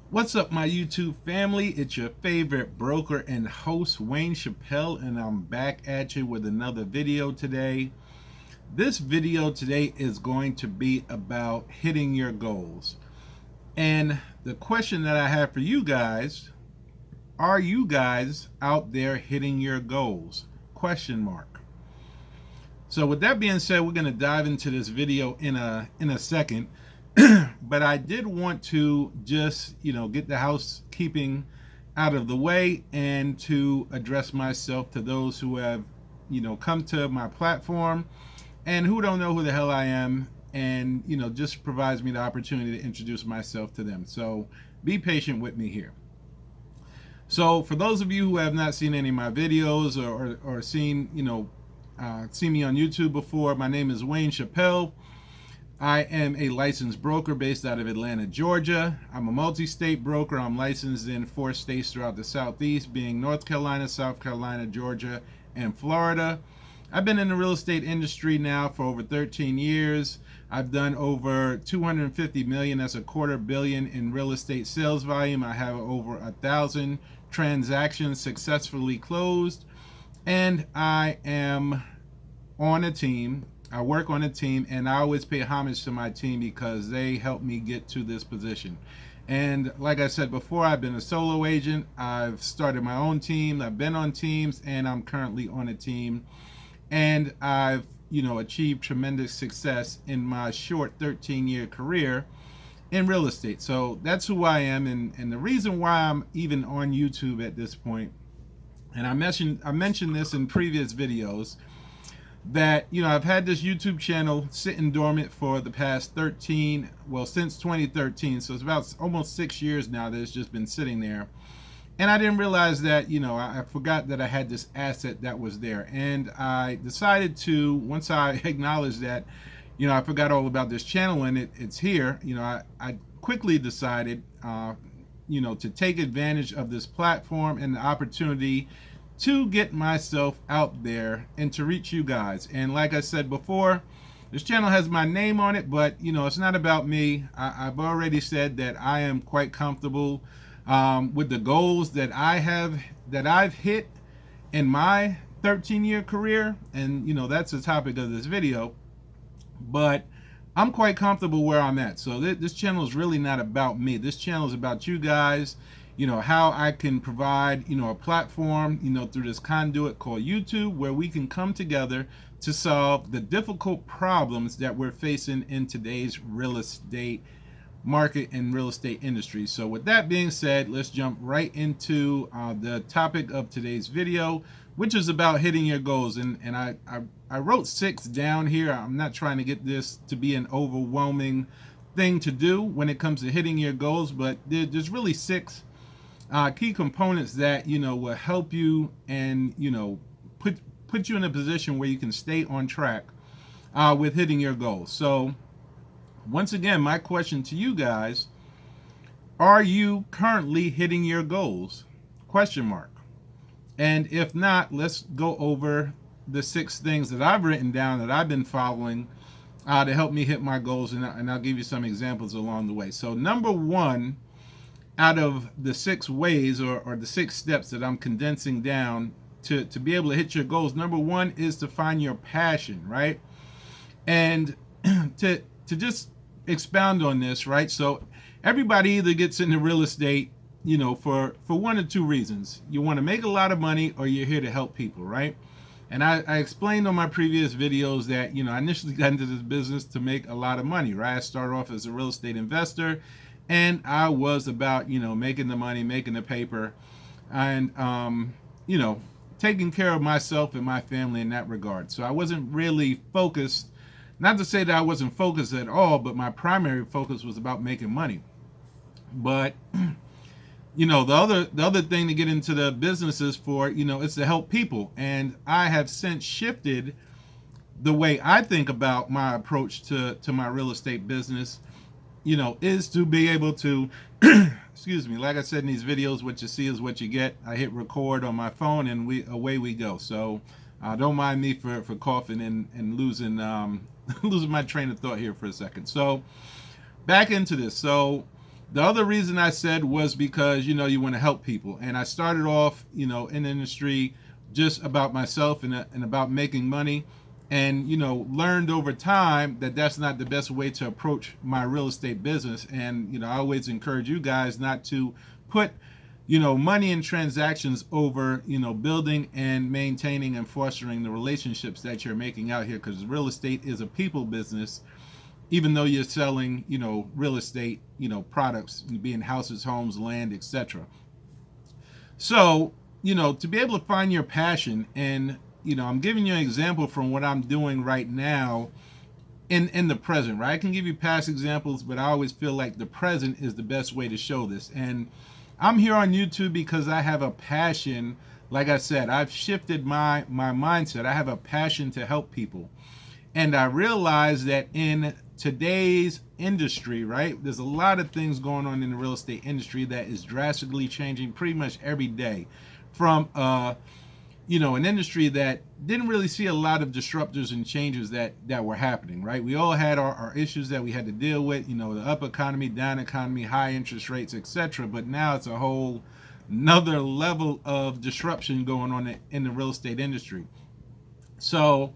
What's up, my YouTube family? It's your favorite broker and host, Wayne Chappelle, and I'm back at you with another video today. This video today is going to be about hitting your goals. And the question that I have for you guys, are you guys out there hitting your goals? Question mark. So with that being said, we're going to dive into this video in a second. But I did want to just, get the housekeeping out of the way and to address myself to those who have, come to my platform and who don't know who the hell I am, and, just provides me the opportunity to introduce myself to them. So be patient with me here. So for those of you who have not seen any of my videos or seen, seen me on YouTube before, my name is Wayne Chappelle. I am a licensed broker based out of Atlanta, Georgia. I'm a multi-state broker. I'm licensed in 4 states throughout the Southeast, being North Carolina, South Carolina, Georgia, and Florida. I've been in the real estate industry now for over 13 years. I've done over 250 million, that's $250 million in real estate sales volume. I have over 1,000 transactions successfully closed, and I am on a team. I work on a team, and I always pay homage to my team because they helped me get to this position. And like I said before, I've been a solo agent. I've started my own team. I've been on teams, and I'm currently on a team. And I've, achieved tremendous success in my short 13-year career in real estate. So that's who I am, and the reason why I'm even on YouTube at this point, and I mentioned this in previous videos, that I've had this YouTube channel sitting dormant for the past since 2013, so it's about almost 6 years now that it's just been sitting there. And I didn't realize that, I forgot that I had this asset that was there. And I decided to, once I acknowledged that, I forgot all about this channel and it's here, I quickly decided, to take advantage of this platform and the opportunity to get myself out there and to reach you guys. And like I said before, this channel has my name on it, but it's not about me. I've already said that I am quite comfortable with the goals that I've hit in my 13-year career, and that's the topic of this video. But I'm quite comfortable where I'm at. So this channel is really not about me. This channel is about you guys. How I can provide, a platform, through this conduit called YouTube, where we can come together to solve the difficult problems that we're facing in today's real estate market and real estate industry. So with that being said, let's jump right into the topic of today's video, which is about hitting your goals. And I wrote 6 down here. I'm not trying to get this to be an overwhelming thing to do when it comes to hitting your goals, but there's really 6 key components that will help you and put you in a position where you can stay on track with hitting your goals. So once again, my question to you guys, are you currently hitting your goals? Question mark. And if not, let's go over the 6 things that I've written down that I've been following to help me hit my goals, and I'll give you some examples along the way. So number 1 out of the 6 ways or the 6 steps that I'm condensing down to be able to hit your goals, number 1 is to find your passion, right? And to just expound on this, right? So everybody either gets into real estate, for 1 or 2 reasons. You want to make a lot of money, or you're here to help people, right? And I explained on my previous videos that, I initially got into this business to make a lot of money, right? I started off as a real estate investor, and I was about, making the money, making the paper, and, taking care of myself and my family in that regard. So I wasn't really focused, not to say that I wasn't focused at all, but my primary focus was about making money. But, the other thing to get into the business is for, it's to help people. And I have since shifted the way I think about my approach to my real estate business, is to be able to, excuse me, like I said in these videos, what you see is what you get. I hit record on my phone and away we go. So don't mind me for coughing and losing losing my train of thought here for a second. So back into this. So The other reason I said was because, you want to help people. And I started off, in the industry just about myself and about making money. And, learned over time that that's not the best way to approach my real estate business. And, I always encourage you guys not to put, money and transactions over, building and maintaining and fostering the relationships that you're making out here, because real estate is a people business, even though you're selling, real estate, products, being houses, homes, land, etc. So, to be able to find your passion, and, I'm giving you an example from what I'm doing right now in the present, right? I can give you past examples, but I always feel like the present is the best way to show this. And I'm here on YouTube because I have a passion. Like I said, I've shifted my mindset. I have a passion to help people. And I realize that in today's industry, right, there's a lot of things going on in the real estate industry that is drastically changing pretty much every day. From an industry that didn't really see a lot of disruptors and changes that were happening, right? We all had our issues that we had to deal with, the up economy, down economy, high interest rates, etc. But now it's a whole another level of disruption going on in the real estate industry. So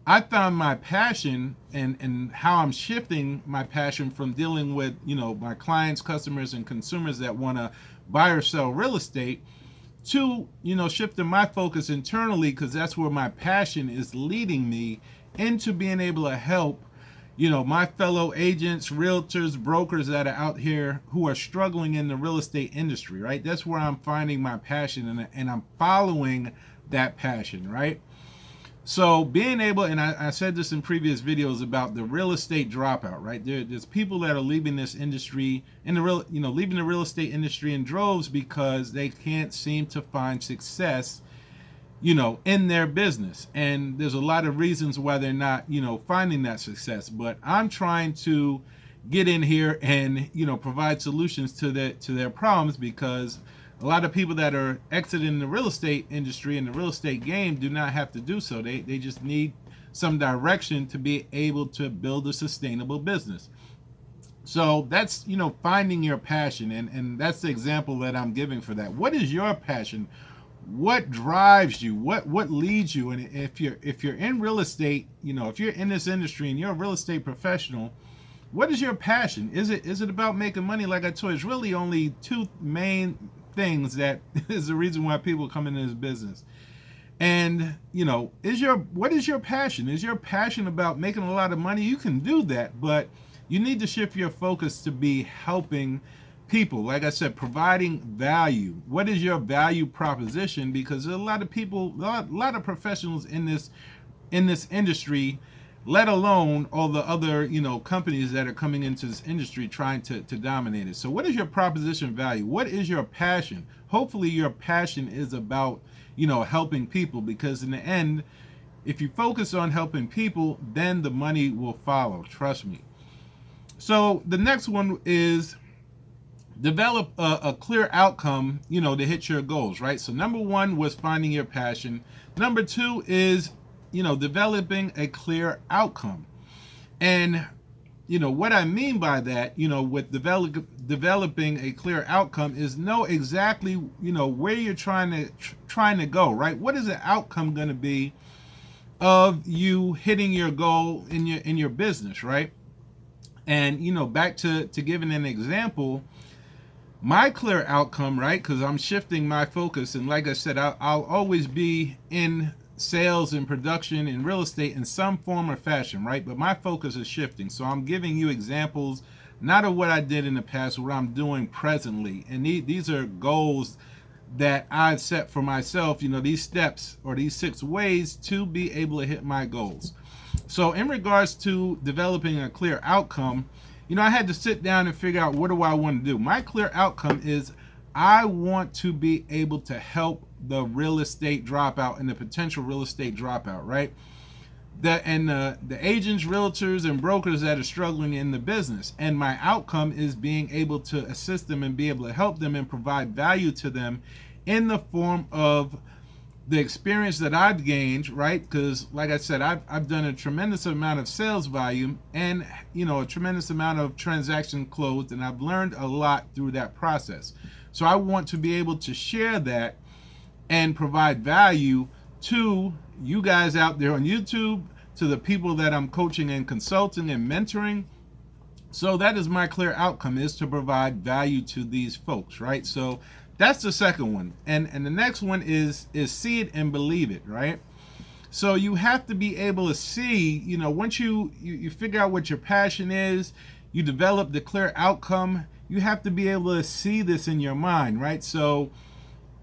I found my passion and how I'm shifting my passion from dealing with, my clients, customers, and consumers that want to buy or sell real estate to, shifting my focus internally, because that's where my passion is leading me into being able to help, my fellow agents, realtors, brokers that are out here who are struggling in the real estate industry, right? That's where I'm finding my passion, and I'm following that passion, right? So being able, and I said this in previous videos about the real estate dropout, right? There's people that are leaving this industry leaving the real estate industry in droves because they can't seem to find success, in their business. And there's a lot of reasons why they're not, finding that success. But I'm trying to get in here and, provide solutions to their problems, because a lot of people that are exiting the real estate industry and the real estate game do not have to do so. They just need some direction to be able to build a sustainable business. So that's, finding your passion. And that's the example that I'm giving for that. What is your passion? What drives you? What leads you? And if you're in real estate, if you're in this industry and you're a real estate professional, what is your passion? Is it about making money? Like I told you, it's really only two main things that is the reason why people come into this business. And what is your passion? Is your passion about making a lot of money? You can do that, but you need to shift your focus to be helping people. Like I said, providing value. What is your value proposition? Because there's a lot of people, a lot of professionals in this industry, let alone all the other, companies that are coming into this industry trying to dominate it. So what is your proposition value? What is your passion? Hopefully your passion is about, helping people, because in the end, if you focus on helping people, then the money will follow. Trust me. So the next one is develop a clear outcome, to hit your goals, right? So number one was finding your passion. Number two is developing a clear outcome. And, what I mean by that, with developing a clear outcome is know exactly, where you're trying to go, right? What is the outcome going to be of you hitting your goal in your business, right? And, back to giving an example, my clear outcome, right? Because I'm shifting my focus. And like I said, I'll always be in sales and production in real estate in some form or fashion, right? But my focus is shifting. So I'm giving you examples, not of what I did in the past, what I'm doing presently. And these are goals that I've set for myself, these steps or these 6 ways to be able to hit my goals. So in regards to developing a clear outcome, I had to sit down and figure out, what do I want to do? My clear outcome is I want to be able to help the real estate dropout and the potential real estate dropout, right? The agents, realtors, and brokers that are struggling in the business. And my outcome is being able to assist them and be able to help them and provide value to them in the form of the experience that I've gained, right? Because like I said, I've done a tremendous amount of sales volume and, you know, a tremendous amount of transaction closed, and I've learned a lot through that process. So I want to be able to share that and provide value to you guys out there on YouTube, to the people that I'm coaching and consulting and mentoring. So that is my clear outcome, is to provide value to these folks, right? So that's the second one. And the next one is see it and believe it, right? So you have to be able to see, you know, once you figure out what your passion is, you develop the clear outcome, you have to be able to see this in your mind, right? So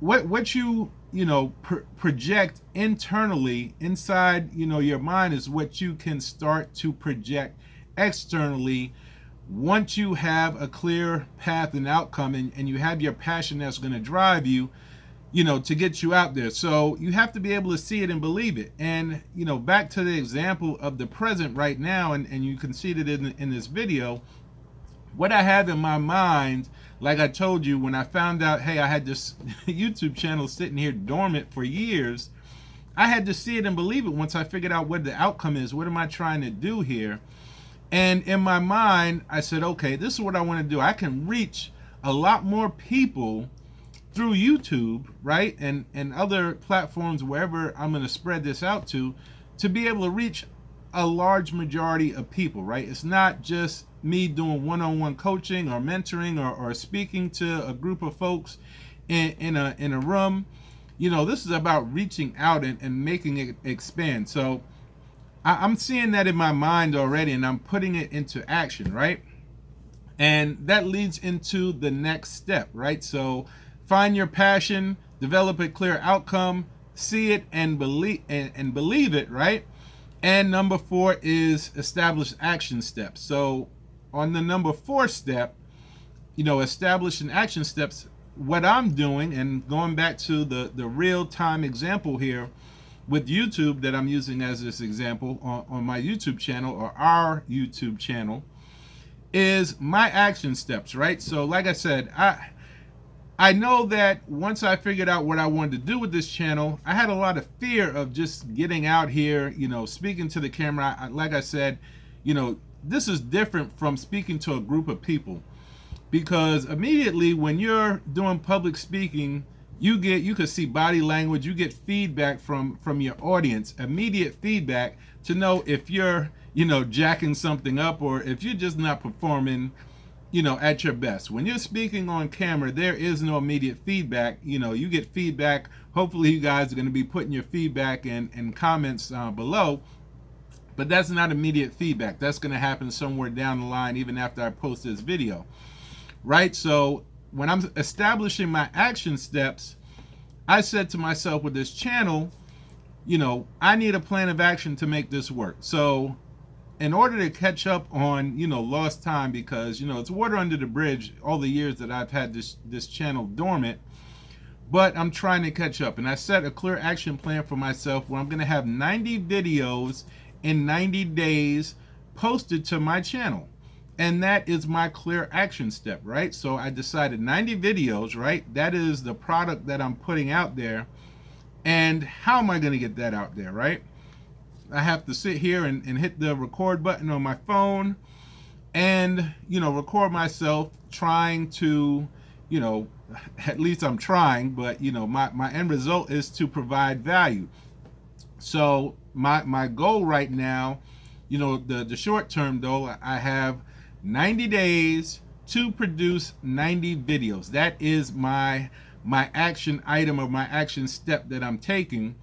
what you know, project internally inside, you know, your mind is what you can start to project externally once you have a clear path and outcome, and you have your passion that's going to drive you, you know, to get you out there. So you have to be able to see it and believe it. And, you know, back to the example of the present right now, and you can see it in this video, what I have in my mind, like I told you, when I found out, hey, I had this YouTube channel sitting here dormant for years, I had to see it and believe it once I figured out what the outcome is. What am I trying to do here? And in my mind, I said, okay, this is what I want to do. I can reach a lot more people through YouTube, right? And other platforms, wherever I'm going to spread this out to be able to reach a large majority of people, right? It's not just me doing one-on-one coaching or mentoring or speaking to a group of folks in a room. You know, this is about reaching out and making it expand. So I'm seeing that in my mind already, and I'm putting it into action, right? And that leads into the next step, right? So find your passion, develop a clear outcome, see it and believe it, right? And number 4 is establish action steps. So on the number 4 step, you know, establishing action steps, what I'm doing, and going back to the real-time example here with YouTube that I'm using as this example on my YouTube channel, or our YouTube channel, is my action steps, right? So like I said, I know that once I figured out what I wanted to do with this channel, I had a lot of fear of just getting out here, you know, speaking to the camera. Like I said, you know, this is different from speaking to a group of people, because immediately when you're doing public speaking, you can see body language, you get feedback from your audience, immediate feedback to know if you're, you know, jacking something up, or if you're just not performing, you know, at your best. When you're speaking on camera, there is no immediate feedback. You know, you get feedback. Hopefully you guys are going to be putting your feedback and comments below, but that's not immediate feedback. That's going to happen somewhere down the line, even after I post this video, right? So when I'm establishing my action steps, I said to myself, with this channel, you know, I need a plan of action to make this work. So in order to catch up on, you know, lost time, because, you know, it's water under the bridge all the years that I've had this channel dormant, but I'm trying to catch up. And I set a clear action plan for myself where I'm going to have 90 videos in 90 days posted to my channel. And that is my clear action step, right? So I decided 90 videos, right? That is the product that I'm putting out there. And how am I going to get that out there, right? I have to sit here and hit the record button on my phone and, you know, record myself trying to, you know, at least I'm trying, but, you know, my end result is to provide value. So my goal right now, you know, the short term goal, I have 90 days to produce 90 videos. That is my action item, or my action step that I'm taking.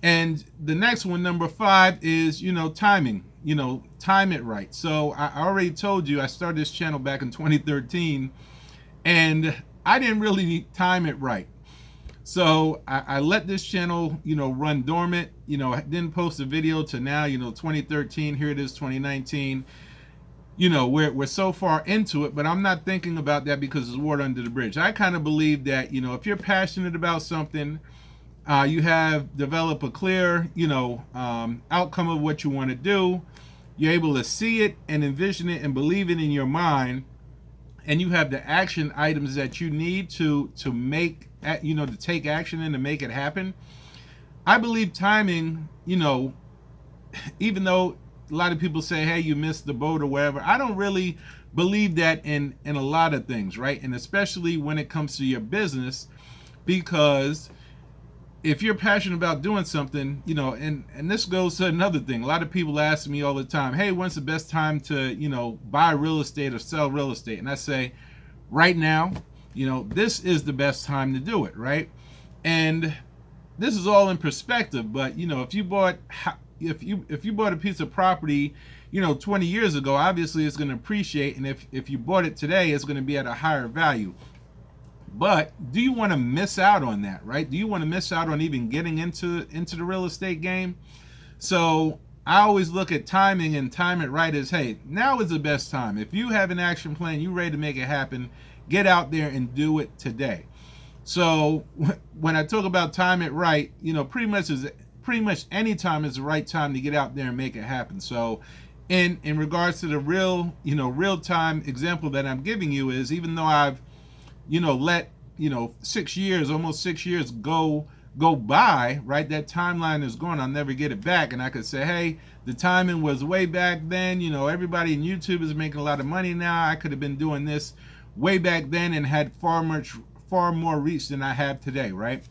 And the next one, number 5, is, you know, timing. You know, time it right. So I already told you I started this channel back in 2013, and I didn't really time it right. So I let this channel, you know, run dormant. You know, I didn't post a video to now, you know, 2013. Here it is, 2019. You know, we're so far into it, but I'm not thinking about that because it's water under the bridge. I kind of believe that, you know, if you're passionate about something, you have developed a clear, you know, outcome of what you want to do. You're able to see it and envision it and believe it in your mind, and you have the action items that you need to make, you know, to take action and to make it happen. I believe timing, even though a lot of people say, hey, you missed the boat or whatever, I don't really believe that in a lot of things, right? And especially when it comes to your business, because if you're passionate about doing something, and this goes to another thing. A lot of people ask me all the time, hey, when's the best time to, buy real estate or sell real estate? And I say, right now, this is the best time to do it, right? And this is all in perspective, but if you bought a piece of property 20 years ago, obviously it's going to appreciate, and if you bought it today, it's going to be at a higher value. But do you want to miss out on that, right? Do you want to miss out on even getting into the real estate game? So I always look at timing and time it right as, hey, now is the best time. If you have an action plan, you're ready to make it happen, get out there and do it today. So when I talk about time it right, pretty much any time is the right time to get out there and make it happen. So in regards to the real time example that I'm giving you is, even though I've let 6 years, almost 6 years go by, right? That timeline is gone. I'll never get it back. And I could say, hey, the timing was way back then. Everybody in YouTube is making a lot of money now. I could have been doing this way back then and had far more reach than I have today, right?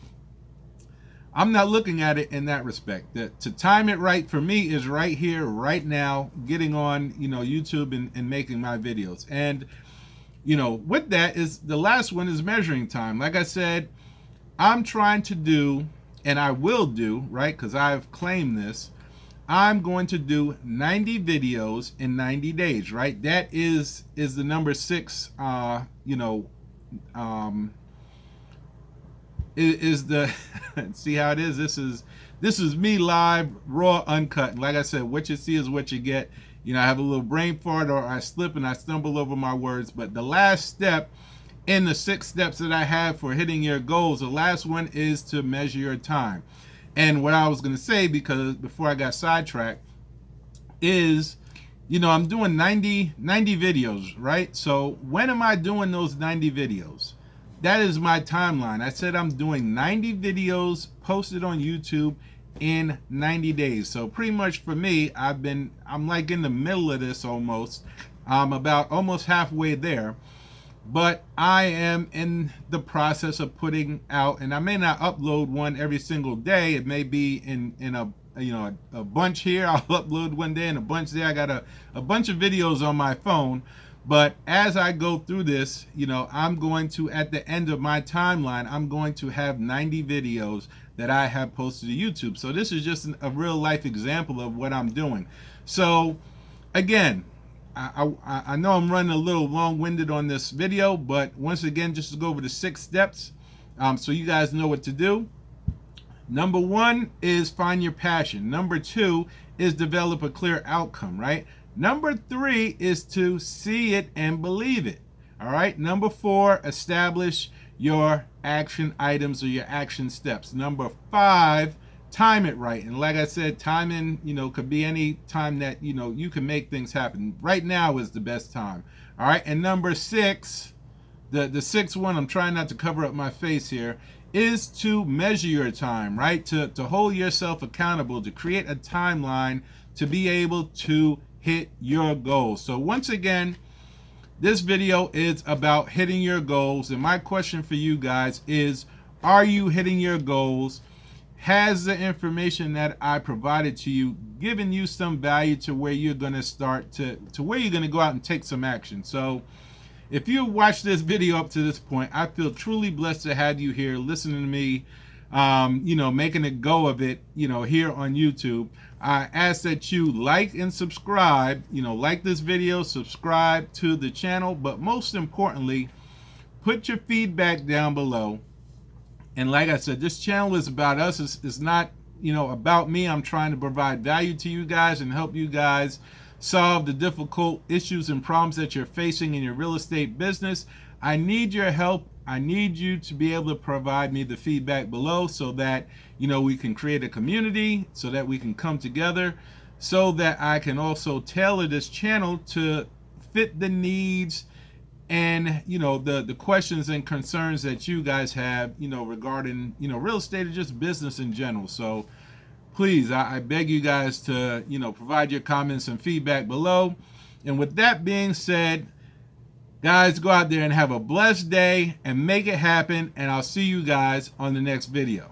I'm not looking at it in that respect. To time it right for me is right here, right now, getting on YouTube and making my videos. And with that is the last one is measuring time. Like I said, I'm trying to do, and I will do, right, because I've claimed this, I'm going to do 90 videos in 90 days, right? That is the number 6, is the see how it is. This is me live, raw, uncut. And like I said, what you see is what you get. I have a little brain fart, or I slip and I stumble over my words. But the last step in the 6 steps that I have for hitting your goals, the last one is to measure your time. And what I was going to say, because before I got sidetracked, is, I'm doing 90 videos, right? So when am I doing those 90 videos? That is my timeline. I said I'm doing 90 videos posted on YouTube in 90 days. So pretty much for me, I'm like in the middle of this almost. I'm about almost halfway there. But I am in the process of putting out, and I may not upload one every single day. It may be in a bunch here. I'll upload one day and a bunch there. I got a bunch of videos on my phone. But as I go through this, I'm going to, at the end of my timeline, I'm going to have 90 videos that I have posted to YouTube. So this is just a real life example of what I'm doing. So again, I know I'm running a little long-winded on this video, but once again, just to go over the 6 steps so you guys know what to do. Number 1 is find your passion. Number 2 is develop a clear outcome, right? Number 3 is to see it and believe it. All right. Number 4, establish your action items or your action steps. Number 5, time it right. And like I said, timing, could be any time that, you can make things happen. Right now is the best time. All right. And number 6, the 6th one, I'm trying not to cover up my face here, is to measure your time, right? To hold yourself accountable, to create a timeline to be able to hit your goals. So once again, this video is about hitting your goals. And my question for you guys is, are you hitting your goals? Has the information that I provided to you given you some value to where you're going to start to where you're going to go out and take some action? So if you watched this video up to this point, I feel truly blessed to have you here listening to me, making a go of it, here on YouTube. I ask that you like and subscribe, like this video, subscribe to the channel, but most importantly, put your feedback down below. And like I said, this channel is about us. It's not, about me. I'm trying to provide value to you guys and help you guys solve the difficult issues and problems that you're facing in your real estate business. I need your help. I need you to be able to provide me the feedback below so that, we can create a community, so that we can come together, so that I can also tailor this channel to fit the needs and the questions and concerns that you guys have regarding real estate or just business in general. So please, I beg you guys to provide your comments and feedback below. And with that being said, guys, go out there and have a blessed day and make it happen, and I'll see you guys on the next video.